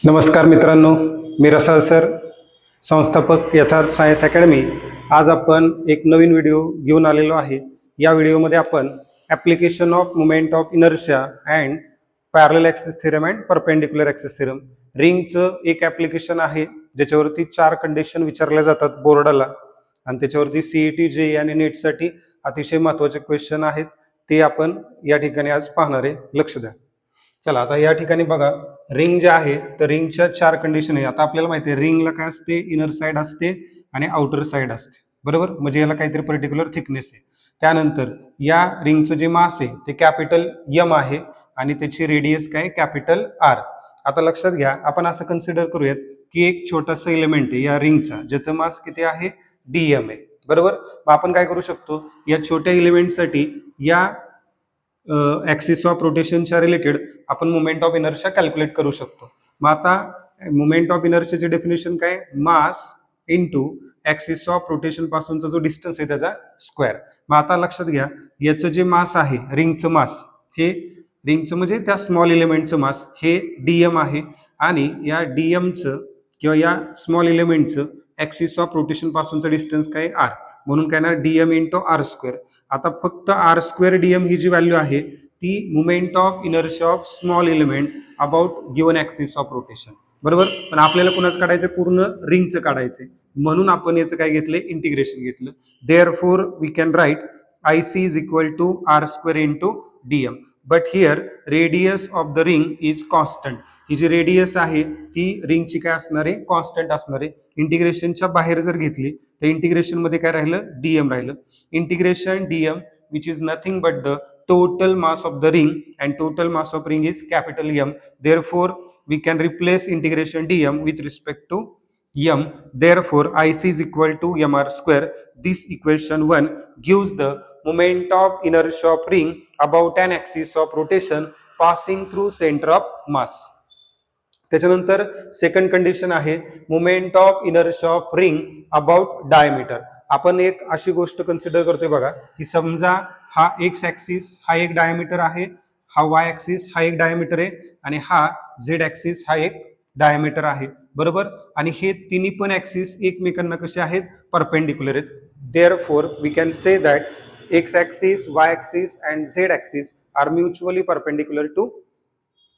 नमस्कार मित्रांनो, मी रसाल सर, संस्थापक यथार्थ सायन्स अकॅडमी. आज आपण एक नवीन व्हिडिओ घेऊन आलेलो आहे. या व्हिडिओमध्ये आपण application of moment of inertia and parallel axis theorem and perpendicular axis theorem, रिंगचं एक ॲप्लिकेशन आहे ज्याच्यावरती 4 कंडिशन विचारल्या जातात बोर्डाला आणि त्याच्यावरती CET, JEE आणि नीटसाठी अतिशय महत्त्वाचे क्वेश्चन आहेत. ते आपण या ठिकाणी आज पाहणार आहे. लक्ष द्या. चला, आता या ठिकाणी बघा, रिंग जे आहे तर रिंगच्या 4 कंडिशन आहे. आता आपल्याला माहिती आहे रिंगला काय असते, इनर साइड असते आणि आउटर साइड असते, बरोबर. म्हणजे याला काहीतरी पर्टिक्युलर थिकनेस आहे. त्यानंतर या रिंगचं जे मास आहे ते कॅपिटल M आहे आणि त्याची रेडियस काय, कॅपिटल R. आता लक्षात घ्या, आपण असं कन्सिडर करूयात की एक छोटासा एलिमेंट आहे या रिंगचा ज्याचं मास किती आहे, DM आहे, बरोबर. मग आपण काय करू शकतो, या छोट्या एलिमेंटसाठी या ॲक्सिस ऑफ रोटेशनच्या रिलेटेड आपण मोमेंट ऑफ इनर्शिया कॅल्क्युलेट करू शकतो. मग आता मोमेंट ऑफ इनर्शियाचे डेफिनेशन काय, mass into axis of rotation पासूनचा जो डिस्टन्स आहे त्याचा स्क्वेअर. मग आता लक्षात घ्या, याचं जे मास आहे रिंगचं मास, हे रिंगचं म्हणजे त्या स्मॉल एलिमेंटचं मास हे DM आहे आणि या DMचं किंवा या स्मॉल एलिमेंटचं ॲक्सिस ऑफ रोटेशन पासूनचा डिस्टन्स काय, R. म्हणून काय ना, DM इंटू R स्क्वेअर. आता फक्त R स्क्वेअर DM ही जी व्हॅल्यू आहे ती moment of inertia of small element about given axis of rotation, बरोबर. पण आपल्याला कुणाचं काढायचं, पूर्ण रिंगचं काढायचं, म्हणून आपण याचं काय घेतलं, इंटिग्रेशन घेतलं. Therefore we can write IC is equal to R square into DM. But here radius of the ring is constant. ही जी रेडियस आहे ती रिंगची काय असणार आहे, कॉन्स्टंट असणार आहे. इंटिग्रेशनच्या बाहेर जर घेतली तर इंटिग्रेशन मध्ये काय राहिलं, DM राहिलं. Integration DM which is nothing but the total mass of the ring and total mass of ring is capital M. Therefore we can replace integration DM with respect to M. Therefore IC is equal to MR square. This equation 1 gives the moment of inertia of ring about an axis of rotation passing through center of mass. त्याच्यानंतर second condition आहे moment of inertia of ring about diameter. आपण एक अशी गोष्ट consider करतोय बघा, की समजा हा एक्स ॲक्सिस हा एक डायमीटर आहे, हा वाय ॲक्सिस हा एक डायमीटर आहे आणि हा झेड ॲक्सिस हा एक डायमीटर आहे, बरोबर. आणि हे तिन्ही पण ॲक्सिस एकमेकांना कसे आहेत, परपेंडिक्युलर आहेत. Therefore we can say that x axis, y axis and z axis are mutually perpendicular to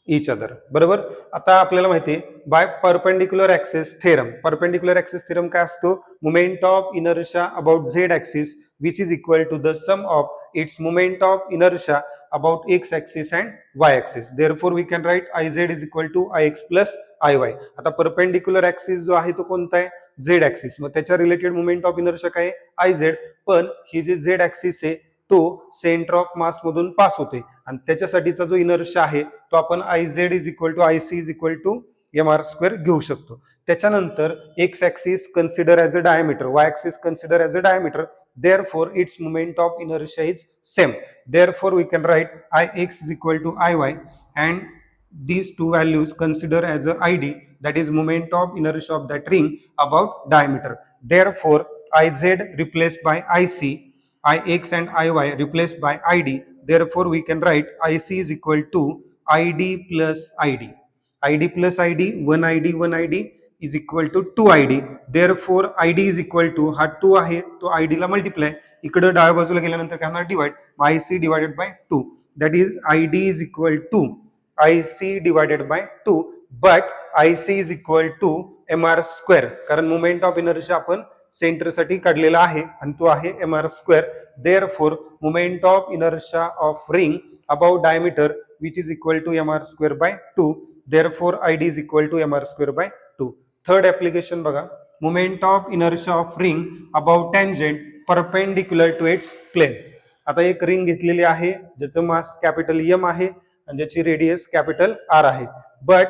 each other, बरोबर. आता आपल्याला माहिती आहे by perpendicular axis theorem. Perpendicular axis theorem काय असतो, moment of inertia about z axis which is equal to the sum of its moment of inertia about x axis and y axis. Therefore we can write IZ is equal to IX plus IY. आता perpendicular axis जो आहे तो कोणता आहे, Z axis. मग त्याच्या related moment of inertia काय आहे, IZ. पण ही जी झेड ॲक्सिस आहे तो सेंटर ऑफ मास मधून पास होते आणि त्याच्यासाठीचा जो इनर्शिया आहे तो आपण IZ is equal to IC is equal to MR square घेऊ शकतो. त्याच्यानंतर x axis consider as a diameter, y axis consider as a diameter. Therefore its moment of inertia is same. Therefore we can write Ix is equal to Iy and these two values consider as a ID, that is moment of inertia of that ring about diameter. Therefore Iz replaced by IC, Ix and Iy replaced by ID. Therefore we can write IC is equal to ID plus ID. ID plus ID, 1 ID 1 ID is equal to 2 ID. Therefore ID is equal to, हा 2 आहे तो ID ला multiply, इकडे डाव्या बाजूला गेल्यानंतर काय होणार, divide. IC divided by 2, that is ID is equal to IC divided by 2. But IC is equal to MR square, कारण मोमेंट ऑफ इनर्शिया आपण सेंटरसाठी काढलेला आहे आणि तो आहे MR square. Therefore moment of inertia of ring about diameter which is equal to MR square by 2. Therefore ID is equal to MR square by 2. Third application बघा, moment of inertia of ring about tangent perpendicular to its plane. आता एक ring घेतलेली आहे ज्याचं मास capital M आहे आणि ज्याची radius capital R आहे. बट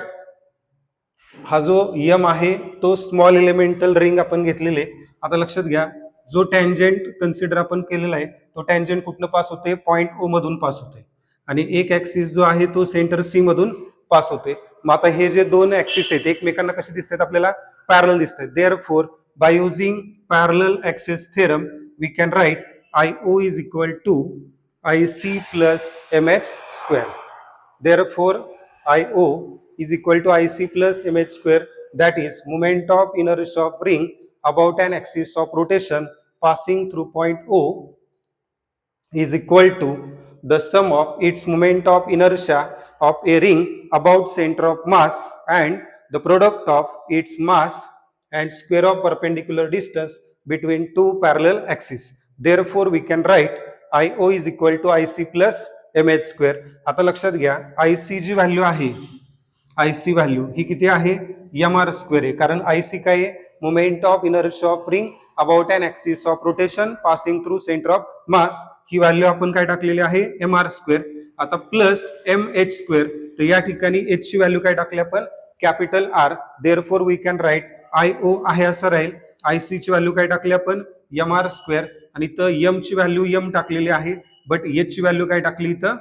हा जो M आहे तो स्मॉल एलिमेंटल रिंग आपण घेतलेले. आता लक्षात घ्या, जो टँजेंट कन्सिडर आपण केलेला आहे तो टँजेंट कुठनं पास होते, पॉईंट O मधून पास होते आणि एक ॲक्सिस जो आहे तो सेंटर C मधून पास होते. मग आता हे जे दोन ॲक्सिस आहेत एकमेकांना कसे दिसतात, आपल्याला पॅरलल दिसतात. Therefore by using parallel axis theorem we can write IO is equal to IC plus MH square. Therefore IO is equal to IC plus mh square, that is moment of inertia of ring about an axis of rotation passing through point O is equal to the sum of its moment of inertia of a ring about center of mass and the product of its mass and square of perpendicular distance between two parallel axes. Therefore we can write IO is equal to IC plus mh square. आता लक्षात घ्या, IC जी value आहे, IC value ही किती आहे, mr square आहे. कारण IC काय आहे, moment of inertia of ring about an axis of rotation passing through centre of mass, ही व्हॅल्यू आपण काय टाकलेली आहे, mr स्क्वेअर. आता प्लस mh स्क्वेअर, तर या ठिकाणी h ची व्हॅल्यू काय टाकली आपण, capital R. Therefore we can write IO आहे असं राहील. IC ची व्हॅल्यू काय टाकली आपण, mr स्क्वेअर, आणि इथं m ची व्हॅल्यू m टाकलेली आहे, बट h ची व्हॅल्यू काय टाकली इथं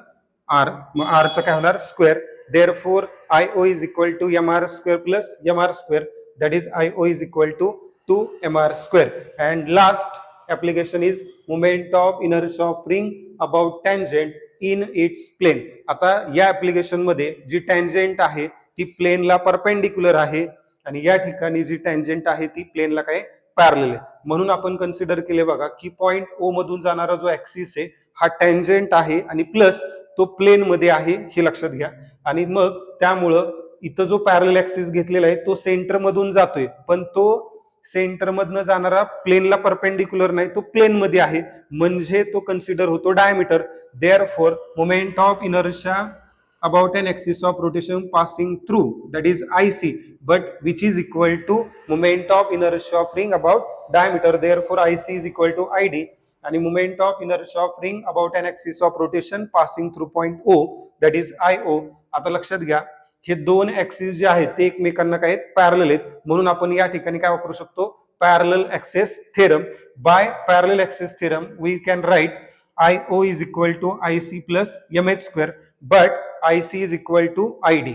R. मग R चं काय होणार, square. Therefore IO is equal to mr square plus mr square, that is IO is equal to 2mr square. And last application is moment of inertia of ring about tangent in its plane. आता या application मध्ये जी tangent आहे ती प्लेनला perpendicular आहे आणि या ठिकाणी जी टँजेंट आहे ती प्लेनला काय पॅरलल आहे. म्हणून आपण कन्सिडर केले बघा की पॉइंट ओ मधून जाणारा जो ऍक्सिस आहे हा टँजेंट आहे आणि प्लस तो प्लेन मध्ये आहे, हे लक्षात घ्या. आणि मग त्यामुळं इथं जो पॅरलल ऍक्सिस घेतलेला आहे तो सेंटर मधून जातोय, पण तो सेंटर मधनं जाणारा प्लेनला परपेंडिक्युलर नाही, तो प्लेन मध्ये आहे, म्हणजे तो कन्सिडर होतो diameter. Therefore moment of inertia about an axis of rotation passing through, that is IC, but which is equal to moment of inertia of ring about diameter. Therefore IC is equal to ID, आणि moment of inertia of ring about an axis of rotation passing through point O, that is IO. आता लक्षात घ्या, हे दोन axis जे आहेत ते एकमेकांना काय आहेत, पॅरलल आहेत, म्हणून आपण या ठिकाणी काय वापरू शकतो, parallel axis theorem. By parallel axis theorem we can write IO is equal to IC plus mh square, but IC is equal to ID.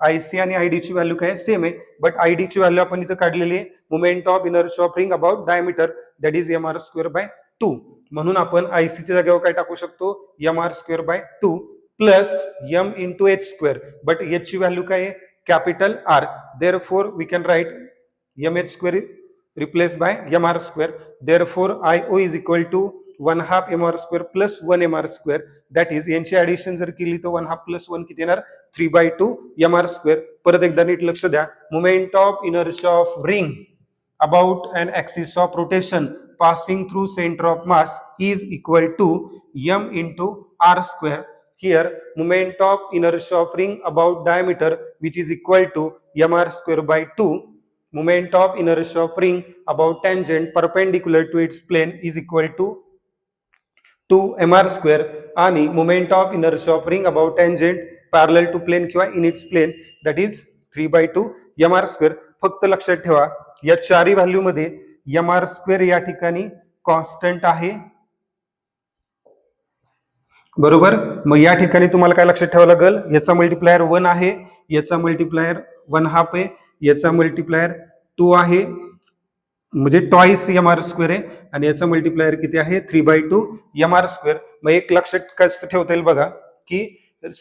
IC आणि ID ची व्हॅल्यू काय सेम आहे, बट ID ची व्हॅल्यू आपण इथं काढलेली आहे, moment of inertia of ring about diameter, that is mr square by 2. म्हणून आपण IC च्या जागेवर काय टाकू शकतो, mr square by 2 plus m into h square, but h ची व्हॅल्यू काय आहे, capital R. Therefore we can write mh square replace by mr square. Therefore IO is equal to 1/2 mr square plus 1 mr square, that is यांची addition जर केली तर 1/2 plus 1 किती येणार, 3/2 mr square. परत एकदा नीट लक्ष द्या, moment of inertia of ring about an axis of rotation passing through center of mass is equal to m into r square. Here moment of inertia of ring about diameter, which is equal to mr square by 2. Moment of inertia of ring about tangent perpendicular to its plane is equal to 2 mr square, आणि moment of inertia of ring about tangent parallel to plane किंवा in its plane, that is 3/2 mr square. फक्त लक्षात ठेवा या चारही value मध्ये mr square या ठिकाणी कॉन्स्टंट आहे, बरोबर. मग या ठिकाणी तुम्हाला काय लक्षात ठेवावं लागेल, याचा मल्टिप्लायर 1 आहे, याचा मल्टिप्लायर 1/2 आहे, याचा मल्टिप्लायर 2 आहे, म्हणजे ट्वाइस mr स्क्वेअर आहे, आणि याचा मल्टिप्लायर किती आहे, 3/2 mr स्क्वेअर. मग एक लक्षात कसं ठेवता येईल बघा की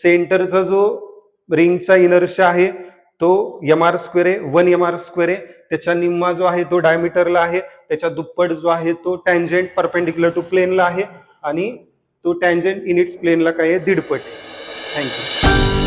सेंटरचा जो रिंगचा इनर्शिया आहे तो mr स्क्वेअर आहे, 1 mr स्क्वेअर आहे, त्याच्या निम्मा जो आहे तो डायमीटरला आहे, त्याच्या दुप्पट जो आहे तो टँजेंट परपेंडिक्युलर टू प्लेनला आहे, आणि तो टँजेंट इन इट्स प्लेनला काय आहे, 1.5 पट. थँक्यू.